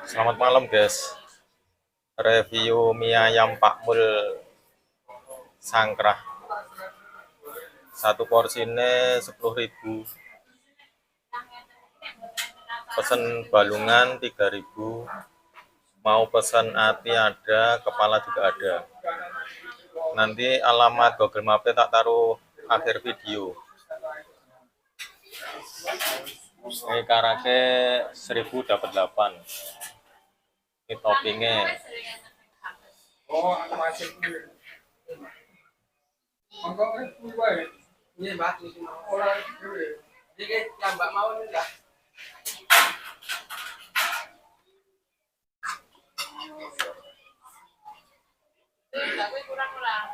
Selamat malam guys. Review mie ayam Pak Mul Sangkrah. Satu porsinya 10.000. Pesen balungan 3.000. Mau pesan ati ada, kepala juga ada. Nanti alamat Google Maps tak taruh akhir video. Ini karake 1000 dapat 8. Ini toppingnya. Oh, masih ini Mbak, orang jadi yang Mbak mau enggak? Tapi kurang-kurang.